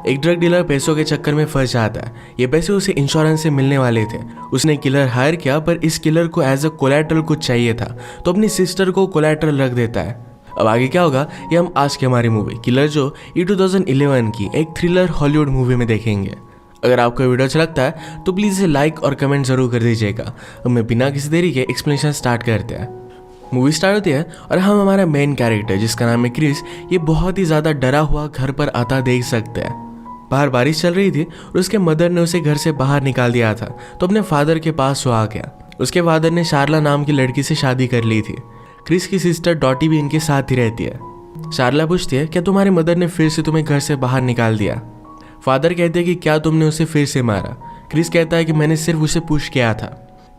एक drug dealer पैसों के चक्कर में फंस जाता है। ये पैसे उसे इंश्योरेंस से मिलने वाले थे। उसने किलर हायर किया, पर इस किलर को एज अ कोलैटरल कुछ चाहिए था, तो अपनी सिस्टर को कोलैटरल रख देता है। अब आगे क्या होगा ये हम आज की हमारी मूवी किलर जो ये 2011 की एक थ्रिलर हॉलीवुड मूवी में देखेंगे। अगर आपको वीडियो अच्छा लगता है तो प्लीज़ इसे लाइक और कमेंट जरूर कर दीजिएगा। अब मैं बिना किसी देरी के एक्सप्लेनेशन स्टार्ट करते हैं। मूवी स्टार्ट होती है और हम हमारा मेन कैरेक्टर जिसका नाम है क्रिस, ये बहुत ही ज़्यादा डरा हुआ घर पर आता देख सकते हैं। बाहर बारिश चल रही थी और उसके मदर ने उसे घर से बाहर निकाल दिया था, तो अपने फादर के पास वो आ गया। उसके फादर ने शार्ला नाम की लड़की से शादी कर ली थी। क्रिस की सिस्टर डॉटी भी इनके साथ ही रहती है। शार्ला पूछती है क्या तुम्हारी मदर ने फिर से तुम्हें घर से बाहर निकाल दिया। फादर कहते हैं कि क्या तुमने उसे फिर से मारा। क्रिस कहता है कि मैंने सिर्फ उसे पुश किया था।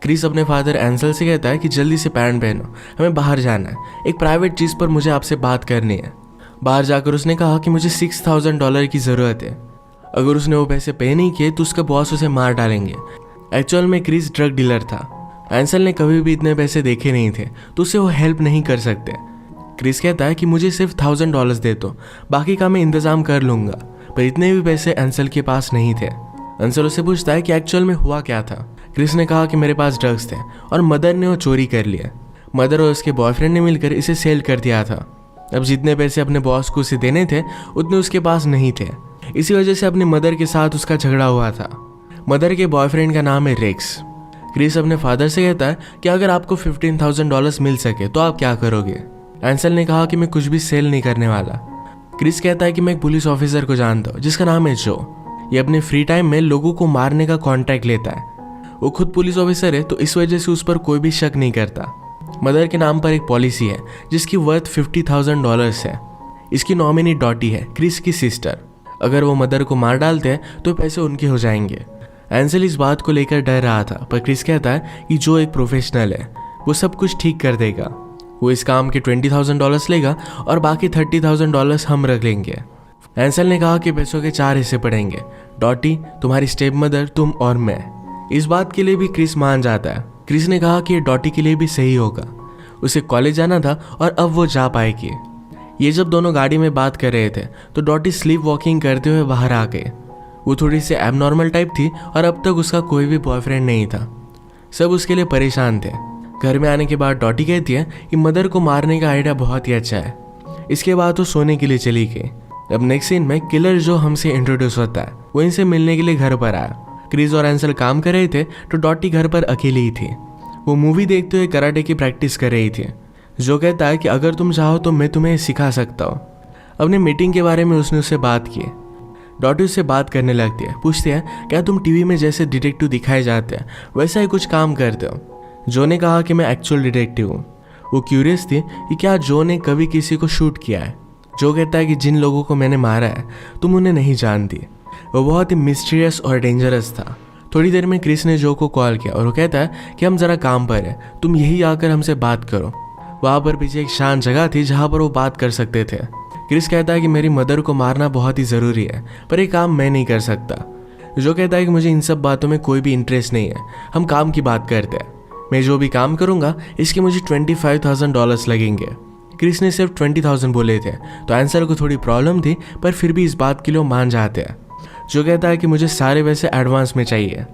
क्रिस अपने फादर एंसल से कहता है कि जल्दी से पैंट पहनो, हमें बाहर जाना है, एक प्राइवेट चीज़ पर मुझे आपसे बात करनी है। बाहर जाकर उसने कहा कि मुझे $6000 की ज़रूरत है। अगर उसने वो पैसे पे नहीं किए तो उसका बॉस उसे मार डालेंगे। एक्चुअल में क्रिस ड्रग डीलर था। एंसल ने कभी भी इतने पैसे देखे नहीं थे, तो उसे वो हेल्प नहीं कर सकते। क्रिस कहता है कि मुझे सिर्फ $1000 दे दो, बाकी का मैं इंतज़ाम कर लूँगा। पर इतने भी पैसे एंसल के पास नहीं थे। एंसल उससे पूछता है कि एक्चुअल में हुआ क्या था। क्रिस ने कहा कि मेरे पास ड्रग्स थे और मदर ने वो चोरी कर लिया। मदर और उसके बॉयफ्रेंड ने मिलकर इसे सेल कर दिया था। अब जितने पैसे अपने बॉस को उसे देने थे उतने उसके पास नहीं थे। इसी वजह से अपनी मदर के साथ उसका झगड़ा हुआ था। मदर के बॉयफ्रेंड का नाम है रेक्स। क्रिस अपने फादर से कहता है कि अगर आपको $15,000 मिल सके तो आप क्या करोगे। एंसल ने कहा कि मैं कुछ भी सेल नहीं करने वाला। क्रिस कहता है कि मैं एक पुलिस ऑफिसर को जानता हूँ जिसका नाम है जो। ये अपने फ्री टाइम में लोगों को मारने का कॉन्ट्रैक्ट लेता है। वो खुद पुलिस ऑफिसर है, तो इस वजह से उस पर कोई भी शक नहीं करता। मदर के नाम पर एक पॉलिसी है जिसकी वर्थ $50,000 है। इसकी नॉमिनी डॉटी है, क्रिस की सिस्टर। अगर वो मदर को मार डालते हैं तो पैसे उनके हो जाएंगे। एंसल इस बात को लेकर डर रहा था, पर क्रिस कहता है कि जो एक प्रोफेशनल है वो सब कुछ ठीक कर देगा। वो इस काम के $20,000 लेगा और बाकी $30,000 हम रख लेंगे। एंसल ने कहा कि पैसों के 4 हिस्से पड़ेंगे, डॉटी, तुम्हारी स्टेप मदर, तुम और मैं। इस बात के लिए भी क्रिस मान जाता है। क्रिस ने कहा कि ये डॉटी के लिए भी सही होगा। उसे कॉलेज जाना था और अब वो जा पाएगी। ये जब दोनों गाड़ी में बात कर रहे थे तो डॉटी स्लीप वॉकिंग करते हुए बाहर आ गए। वो थोड़ी सी एबनॉर्मल टाइप थी और अब तक उसका कोई भी बॉयफ्रेंड नहीं था। सब उसके लिए परेशान थे। घर में आने के बाद डॉटी कहती है कि मदर को मारने का आइडिया बहुत ही अच्छा है। इसके बाद वो सोने के लिए चली गई। अब नेक्स्ट सीन में किलर जो हमसे इंट्रोड्यूस होता है वो इनसे मिलने के लिए घर पर आया। क्रिस और एंसल काम कर रहे थे तो डॉटी घर पर अकेली ही थी। वो मूवी देखते हुए कराटे की प्रैक्टिस कर रही थी। जो कहता है कि अगर तुम चाहो तो मैं तुम्हें सिखा सकता हूँ। अपने मीटिंग के बारे में उसने उससे बात की। डॉटी उससे बात करने लगती है, पूछती है क्या तुम टीवी में जैसे डिटेक्टिव दिखाए जाते हैं वैसा ही कुछ काम करते हो। जो ने कहा कि मैं एक्चुअल डिटेक्टिव हूँ। वो क्यूरियस थी कि क्या जो ने कभी किसी को शूट किया है। जो कहता है कि जिन लोगों को मैंने मारा है तुम उन्हें नहीं जानती। वो बहुत ही मिस्टीरियस और डेंजरस था। थोड़ी देर में क्रिस ने जो को कॉल किया और वो कहता है कि हम ज़रा काम पर हैं, तुम यही आकर हमसे बात करो। वहाँ पर पीछे एक शांत जगह थी जहाँ पर वो बात कर सकते थे। क्रिस कहता है कि मेरी मदर को मारना बहुत ही ज़रूरी है, पर ये काम मैं नहीं कर सकता। जो कहता है कि मुझे इन सब बातों में कोई भी इंटरेस्ट नहीं है, हम काम की बात करते हैं। मैं जो भी काम करूँगा इसके मुझे $25,000 लगेंगे। क्रिस ने सिर्फ 20,000 बोले थे, तो एंसल को थोड़ी प्रॉब्लम थी, पर फिर भी इस बात के लिए मान जाते हैं। जो कहता है कि मुझे सारे पैसे एडवांस में चाहिए।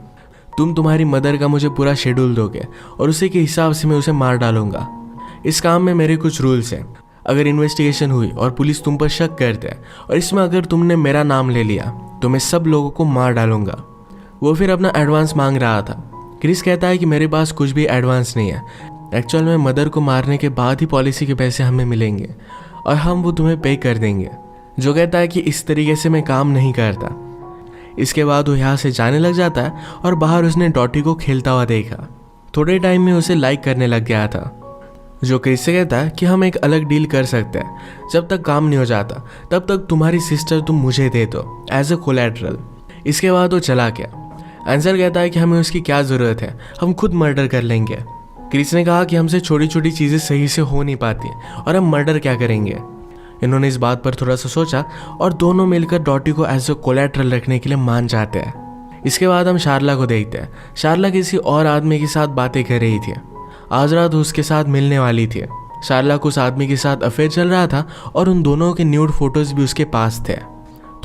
तुम्हारी मदर का मुझे पूरा शेड्यूल दोगे और उसी के हिसाब से मैं उसे मार डालूंगा। इस काम में मेरे कुछ रूल्स हैं। अगर इन्वेस्टिगेशन हुई और पुलिस तुम पर शक करते हैं और इसमें अगर तुमने मेरा नाम ले लिया तो मैं सब लोगों को मार डालूंगा। वो फिर अपना एडवांस मांग रहा था। क्रिस कहता है कि मेरे पास कुछ भी एडवांस नहीं है। एक्चुअल में मदर को मारने के बाद ही पॉलिसी के पैसे हमें मिलेंगे और हम वो तुम्हें पे कर देंगे। जो कहता है कि इस तरीके से मैं काम नहीं करता। इसके बाद वो यहाँ से जाने लग जाता है और बाहर उसने डॉटी को खेलता हुआ देखा। थोड़े टाइम में उसे लाइक करने लग गया था। जो क्रिस से कहता है कि हम एक अलग डील कर सकते हैं, जब तक काम नहीं हो जाता तब तक तुम्हारी सिस्टर तुम मुझे दे दो एज अ कोलैटरल। इसके बाद वो चला गया। एंसल कहता है कि हमें उसकी क्या ज़रूरत है, हम खुद मर्डर कर लेंगे। क्रिस ने कहा कि हमसे छोटी छोटी चीज़ें सही से हो नहीं पाती और हम मर्डर क्या करेंगे। इन्होंने इस बात पर थोड़ा सा सोचा और दोनों मिलकर डॉटी को एज अ कोलैटरल रखने के लिए मान जाते हैं। इसके बाद हम शार्ला को देखते हैं। शार्ला किसी और आदमी के साथ बातें कर रही थी। आज रात उसके साथ मिलने वाली थी। शार्ला को उस आदमी के साथ अफेयर चल रहा था और उन दोनों के न्यूड फोटोज भी उसके पास थे।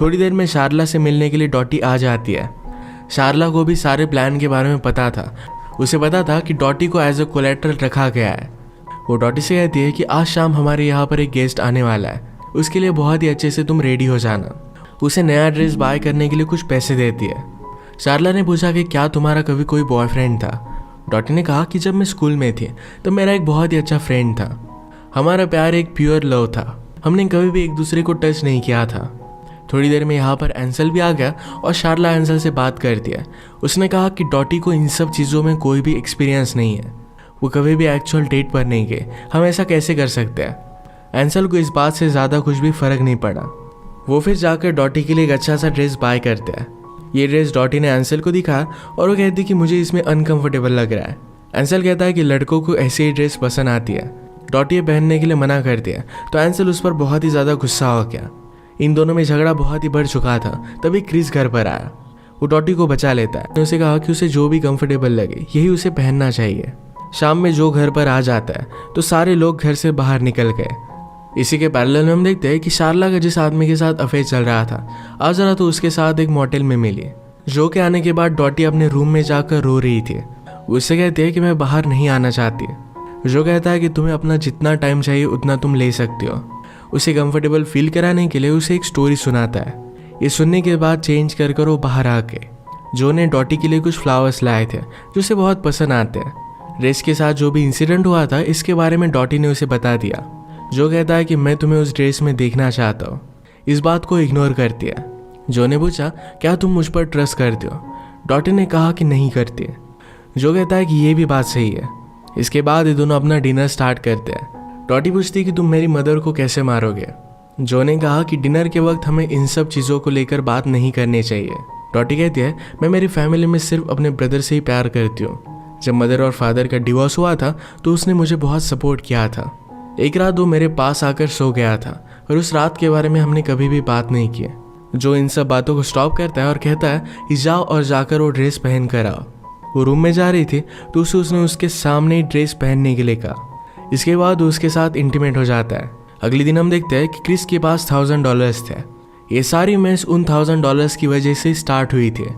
थोड़ी देर में शारला से मिलने के लिए डॉटी आ जाती है। शारला को भी सारे प्लान के बारे में पता था। उसे पता था कि डॉटी को एज अ कोलेट्रल रखा गया है। वो डॉटी से कहती है कि आज शाम हमारे यहाँ पर एक गेस्ट आने वाला है, उसके लिए बहुत ही अच्छे से तुम रेडी हो जाना। उसे नया ड्रेस बाय करने के लिए कुछ पैसे देती है। शारला ने पूछा कि क्या तुम्हारा कभी कोई बॉयफ्रेंड था? डॉटी ने कहा कि जब मैं स्कूल में थी तो मेरा एक बहुत ही अच्छा फ्रेंड था। हमारा प्यार एक प्योर लव था, हमने कभी भी एक दूसरे को टच नहीं किया था। थोड़ी देर में यहाँ पर एंसल भी आ गया और शारला एंसल से बात करती है। उसने कहा कि डॉटी को इन सब चीज़ों में कोई भी एक्सपीरियंस नहीं है, वो कभी भी एक्चुअल डेट पर नहीं गए, हम ऐसा कैसे कर सकते हैं। एंसल को इस बात से ज़्यादा कुछ भी फर्क नहीं पड़ा। वो फिर जाकर डॉटी के लिए एक अच्छा सा ड्रेस बाय करते हैं। ये ड्रेस डॉटी ने एंसल को दिखा और वो कहती कि मुझे इसमें अनकंफर्टेबल लग रहा है। एंसल कहता है कि लड़कों को ऐसी ही ड्रेस पसंद आती है। डॉटी ये पहनने के लिए मना करती है तो एंसल उस पर बहुत ही ज़्यादा गुस्सा हो गया। इन दोनों में झगड़ा बहुत ही बढ़ चुका था। तभी क्रिस घर पर आया। वो डॉटी को बचा लेता है। उसे कहा कि उसे जो भी कंफर्टेबल लगे यही उसे पहनना चाहिए। शाम में जो घर पर आ जाता है तो सारे लोग घर से बाहर निकल गए। इसी के पैरेलल में हम देखते हैं कि शारला का जिस आदमी के साथ अफेयर चल रहा था आज जरा तो उसके साथ एक मोटेल में मिली। जो के आने के बाद डॉटी अपने रूम में जाकर रो रही थी। उससे कहती है कि मैं बाहर नहीं आना चाहती। जो कहता है कि तुम्हें अपना जितना टाइम चाहिए उतना तुम ले सकते हो। उसे कंफर्टेबल फील कराने के लिए उसे एक स्टोरी सुनाता है। ये सुनने के बाद चेंज कर वो बाहर आ गए। जो ने डॉटी के लिए कुछ फ्लावर्स लाए थे जो उसे बहुत पसंद आते हैं। ड्रेस के साथ जो भी इंसिडेंट हुआ था इसके बारे में डॉटी ने उसे बता दिया। जो कहता है कि मैं तुम्हें उस ड्रेस में देखना चाहता हूँ। इस बात को इग्नोर करती है। जो ने पूछा क्या तुम मुझ पर ट्रस्ट करते हो? डॉटी ने कहा कि नहीं करती। जो कहता है कि ये भी बात सही है। इसके बाद ये दोनों अपना डिनर स्टार्ट करते हैं। डॉटी पूछती है कि तुम मेरी मदर को कैसे मारोगे? जो ने कहा कि डिनर के वक्त हमें इन सब चीज़ों को लेकर बात नहीं करनी चाहिए। डॉटी कहती है मैं मेरी फैमिली में सिर्फ अपने ब्रदर से ही प्यार करती हूँ। जब मदर और फादर का डिवोर्स हुआ था तो उसने मुझे बहुत सपोर्ट किया था। एक रात वो मेरे पास आकर सो गया था और उस रात के बारे में हमने कभी भी बात नहीं की। जो इन सब बातों को स्टॉप करता है और कहता है कि जाओ और जाकर वो ड्रेस पहन कर आओ। वो रूम में जा रही थी तो उसने उसके सामने ड्रेस पहनने के लिए कहा। इसके बाद वो उसके साथ इंटीमेट हो जाता है। अगले दिन हम देखते हैं कि क्रिस के पास $1000 थे। ये सारी मैच उन $1000 की वजह से स्टार्ट हुई थी।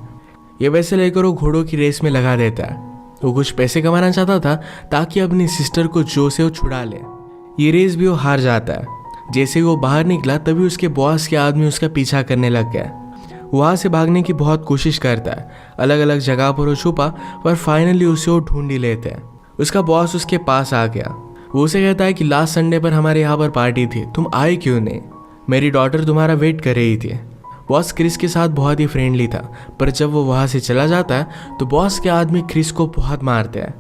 ये पैसे लेकर वो घोड़ों की रेस में लगा देता है। वो कुछ पैसे कमाना चाहता था ताकि अपनी सिस्टर को जो से वो छुड़ा ले। ये रेस भी वो हार जाता है। जैसे वो बाहर निकला तभी उसके बॉस के आदमी उसका पीछा करने लग गया। वहाँ से भागने की बहुत कोशिश करता है। अलग अलग जगह पर वो छुपा पर फाइनली उसे वो ढूंढ ही लेते हैं। उसका बॉस उसके पास आ गया। वो उसे कहता है कि लास्ट संडे पर हमारे यहाँ पर पार्टी थी, तुम आए क्यों नहीं? मेरी डॉटर तुम्हारा वेट कर रही थी। बॉस क्रिस के साथ बहुत ही फ्रेंडली था पर जब वो वहाँ से चला जाता है तो बॉस के आदमी क्रिस को बहुत मारते हैं।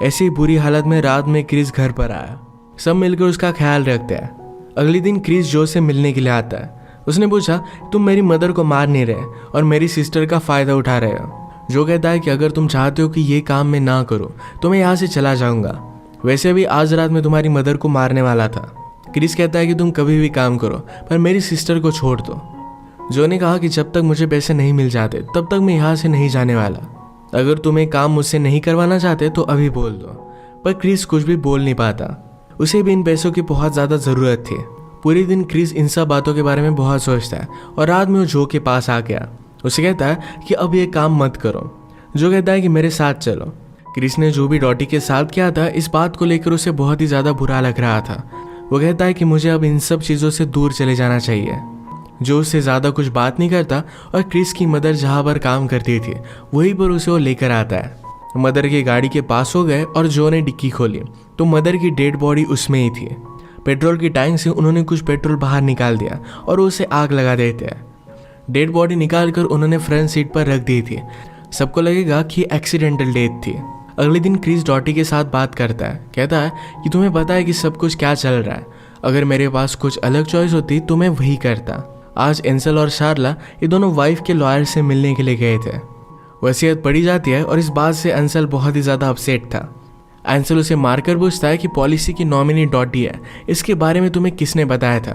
ऐसी बुरी हालत में रात में क्रिस घर पर आया। सब मिलकर उसका ख्याल रखते हैं। अगले दिन क्रिस जो से मिलने के लिए आता है। उसने पूछा तुम मेरी मदर को मार नहीं रहे और मेरी सिस्टर का फ़ायदा उठा रहे हो। जो कहता है कि अगर तुम चाहते हो कि ये काम मैं ना करूँ तो मैं यहाँ से चला जाऊँगा। वैसे भी आज रात में तुम्हारी मदर को मारने वाला था। क्रिस कहता है कि तुम कभी भी काम करो पर मेरी सिस्टर को छोड़ दो। जो ने कहा कि जब तक मुझे पैसे नहीं मिल जाते तब तक मैं यहाँ से नहीं जाने वाला। अगर तुम एक काम मुझसे नहीं करवाना चाहते तो अभी बोल दो। पर क्रिस कुछ भी बोल नहीं पाता। उसे भी इन पैसों की बहुत ज़्यादा ज़रूरत थी। पूरे दिन क्रिस इन सब बातों के बारे में बहुत सोचता है और रात में वो जो के पास आ गया। उसे कहता है कि अब ये काम मत करो। जो कहता है कि मेरे साथ चलो। क्रिस ने जो भी डॉटी के साथ किया था इस बात को लेकर उसे बहुत ही ज़्यादा बुरा लग रहा था। वो कहता है कि मुझे अब इन सब चीज़ों से दूर चले जाना चाहिए। जो उससे ज़्यादा कुछ बात नहीं करता और क्रिस की मदर जहाँ पर काम करती थी वहीं पर उसे वो लेकर आता है। मदर की गाड़ी के पास हो गए और जो ने डिक्की खोली तो मदर की डेड बॉडी उसमें ही थी। पेट्रोल की टैंक से उन्होंने कुछ पेट्रोल बाहर निकाल दिया और उसे आग लगा देते हैं। डेड बॉडी निकाल कर उन्होंने फ्रंट सीट पर रख दी थी। सबको लगेगा कि एक्सीडेंटल डेथ थी। अगले दिन क्रिस डॉटी के साथ बात करता है। कहता है कि तुम्हें पता है कि सब कुछ क्या चल रहा है। अगर मेरे पास कुछ अलग चॉइस होती तो मैं वही करता। आज एंसल और शारला ये दोनों वाइफ के लॉयर से मिलने के लिए गए थे। वसीयत पढ़ी जाती है और इस बात से एंसल बहुत ही ज़्यादा अपसेट था। एंसल उसे मारकर पूछता है कि पॉलिसी की नॉमिनी डॉटी है, इसके बारे में तुम्हें किसने बताया था?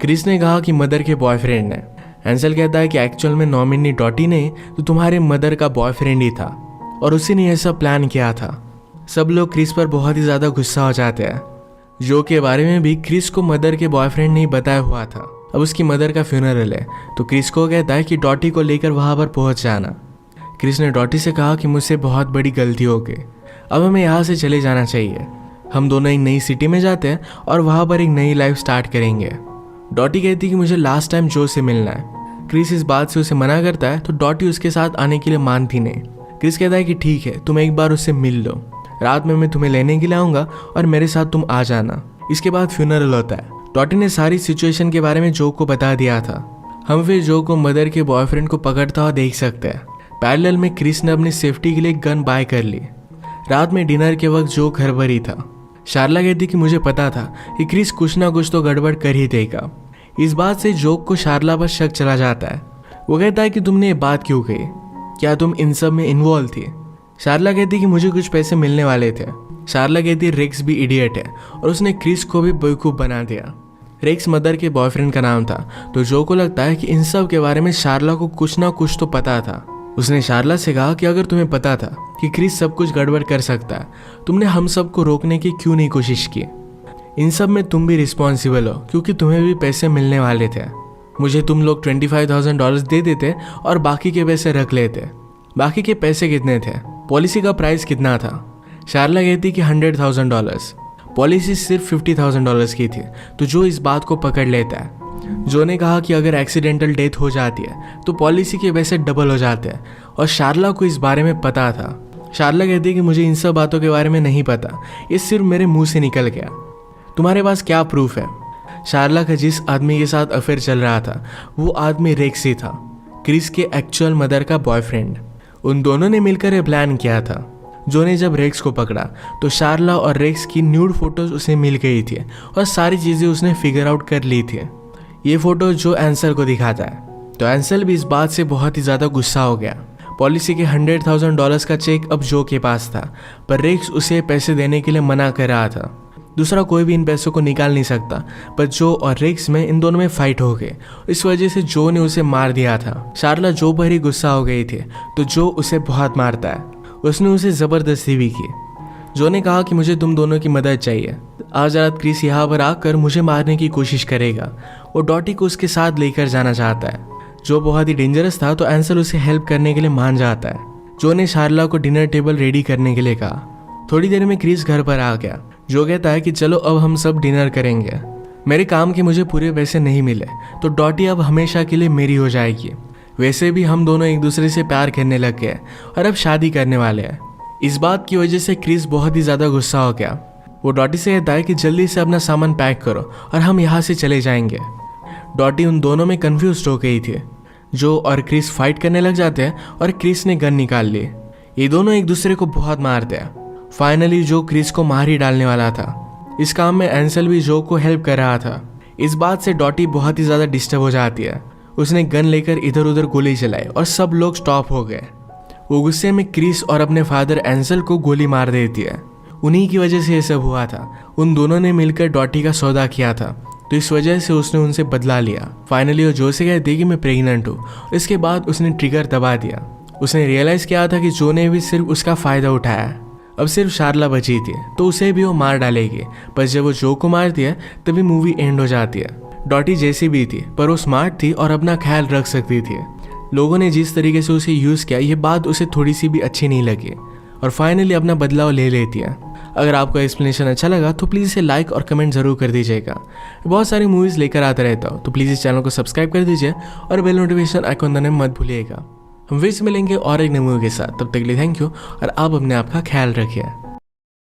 क्रिस ने कहा कि मदर के बॉयफ्रेंड ने। एंसल कहता है कि एक्चुअल में नॉमिनी डॉटी नहीं तो तुम्हारे मदर का बॉयफ्रेंड ही था और उसी ने यह सब प्लान किया था। सब लोग क्रिस पर बहुत ही ज़्यादा गुस्सा हो जाते हैं। जो के बारे में भी क्रिस को मदर के बॉयफ्रेंड नहीं बताया हुआ था। अब उसकी मदर का फ्यूनरल है, तो क्रिस को कहता है कि डॉटी को लेकर वहाँ पर पहुँच जाना। क्रिस ने डॉटी से कहा कि मुझसे बहुत बड़ी गलती हो गई, अब हमें यहाँ से चले जाना चाहिए। हम दोनों एक नई सिटी में जाते हैं और वहाँ पर एक नई लाइफ स्टार्ट करेंगे। डॉटी कहती है कि मुझे लास्ट टाइम जो से मिलना है। क्रिस इस बात से उसे मना करता है, तो डॉटी उसके साथ आने के लिए मानती नहीं। क्रिस कहता है कि ठीक है, तुम एक बार उससे मिल लो, रात में मैं तुम्हें लेने के लिए आऊँगा और मेरे साथ तुम आ जाना। इसके बाद फ्यूनरल होता है। डॉटी ने सारी सिचुएशन के बारे में जो को बता दिया था। हम फिर जो को मदर के बॉयफ्रेंड को पकड़ता हुआ देख सकते हैं। पैरेलल में क्रिस ने अपनी सेफ्टी के लिए गन बाय कर ली। रात में डिनर के वक्त जो घर पर ही था। शार्ला कहती कि मुझे पता था कि क्रिस कुछ ना कुछ तो गड़बड़ कर ही देगा। इस बात से जोक को शार्ला पर शक चला जाता है। वो कहता है कि तुमने ये बात क्यों कही, क्या तुम इन सब में इन्वॉल्व थी? शार्ला कहती कि मुझे कुछ पैसे मिलने वाले थे। शार्ला कहती रेक्स भी इडियट है और उसने क्रिस को भी बेवकूफ़ बना दिया। रेक्स मदर के बॉयफ्रेंड का नाम था, तो जो को लगता है कि इन सब के बारे में शार्ला को कुछ ना कुछ तो पता था। उसने शार्ला से कहा कि अगर तुम्हें पता था कि क्रिस सब कुछ गड़बड़ कर सकता है, तुमने हम सब को रोकने की क्यों नहीं कोशिश की? इन सब में तुम भी रिस्पॉन्सिबल हो, क्योंकि तुम्हें भी पैसे मिलने वाले थे। मुझे तुम लोग $25,000 दे देते और बाकी के पैसे रख लेते। बाकी के पैसे कितने थे? पॉलिसी का प्राइस कितना था? शार्ला कहती कि $100,000। पॉलिसी सिर्फ $50,000 की थी, तो जो इस बात को पकड़ लेता है। जो ने कहा कि अगर एक्सीडेंटल डेथ हो जाती है तो पॉलिसी के पैसे डबल हो जाते हैं, और शार्ला को इस बारे में पता था। शार्ला कहती है कि मुझे इन सब बातों के बारे में नहीं पता, ये सिर्फ मेरे मुंह से निकल गया। तुम्हारे पास क्या प्रूफ है? शार्ला का जिस आदमी के साथ अफेयर चल रहा था वो आदमी रेक्स ही था, क्रिस के एक्चुअल मदर का बॉयफ्रेंड। उन दोनों ने मिलकर ये प्लान किया था। जो ने जब रेक्स को पकड़ा तो शार्ला और रेक्स की न्यूड फोटोज उसे मिल गई थी और सारी चीज़ें उसने फिगर आउट कर ली थी। ये फोटो जो एंसल को दिखाता है, तो एंसल भी इस बात से बहुत ही ज़्यादा गुस्सा हो गया। पॉलिसी के $100,000 का चेक अब जो के पास था, पर रेक्स उसे पैसे देने के लिए मना कर रहा था। दूसरा कोई भी इन पैसों को निकाल नहीं सकता, पर जो और रेक्स में इन दोनों में फाइट हो गई। इस वजह से जो ने उसे मार दिया था। शार्ला जो पर ही गुस्सा हो गई थी, तो जो उसे बहुत मारता है। उसने उसे ज़बरदस्ती भी की। जो ने कहा कि मुझे तुम दोनों की मदद चाहिए। आज रात क्रिस यहाँ पर आकर मुझे मारने की कोशिश करेगा। वो डॉटी को उसके साथ लेकर जाना चाहता है। जो बहुत ही डेंजरस था, तो एंसल उसे हेल्प करने के लिए मान जाता है। जो ने शार्ला को डिनर टेबल रेडी करने के लिए कहा। थोड़ी देर में क्रिस घर पर आ गया। जो कहता है कि चलो अब हम सब डिनर करेंगे। मेरे काम के मुझे पूरे पैसे नहीं मिले, तो डॉटी अब हमेशा के लिए मेरी हो जाएगी। वैसे भी हम दोनों एक दूसरे से प्यार करने लग गए और अब शादी करने वाले हैं। इस बात की वजह से क्रिस बहुत ही ज़्यादा गुस्सा हो गया। वो डॉटी से कहता है कि जल्दी से अपना सामान पैक करो और हम यहाँ से चले जाएंगे। डॉटी उन दोनों में कंफ्यूज हो गई थी। जो और क्रिस फाइट करने लग जाते हैं और क्रिस ने गन निकाल ली। ये दोनों एक दूसरे को बहुत मारते हैं। फाइनली जो क्रिस को मार ही डालने वाला था। इस काम में एंसल भी जो को हेल्प कर रहा था। इस बात से डॉटी बहुत ही ज़्यादा डिस्टर्ब हो जाती है। उसने गन लेकर इधर उधर गोली चलाई और सब लोग स्टॉप हो गए। वो गुस्से में क्रिस और अपने फादर एंसल को गोली मार देती है। उन्हीं की वजह से ये सब हुआ था। उन दोनों ने मिलकर डॉटी का सौदा किया था, तो इस वजह से उसने उनसे बदला लिया। फाइनली वो जो से कहती कि मैं प्रेग्नेंट हूँ। इसके बाद उसने ट्रिगर दबा दिया। उसने रियलाइज़ किया था कि जो ने भी सिर्फ उसका फ़ायदा उठाया। अब सिर्फ शार्ला बची थी, तो उसे भी वो मार डालेगी। पर जब वो जो को मारती है तभी मूवी एंड हो जाती है। डॉटी जैसी भी थी, पर वो स्मार्ट थी और अपना ख्याल रख सकती थी। लोगों ने जिस तरीके से उसे यूज़ किया, ये बात उसे थोड़ी सी भी अच्छी नहीं लगी और फाइनली अपना बदलाव ले लेती है। अगर आपको एक्सप्लेनेशन अच्छा लगा तो प्लीज़ इसे लाइक और कमेंट ज़रूर कर दीजिएगा। बहुत सारी मूवीज़ लेकर आता रहता हूँ, तो प्लीज़ इस चैनल को सब्सक्राइब कर दीजिए और बेल नोटिफिकेशन आइकॉन दबाना मत भूलिएगा। हम फिर से मिलेंगे और एक नई मूवी के साथ। तब तक के लिए थैंक यू और आप अपने आप का ख्याल रखिए।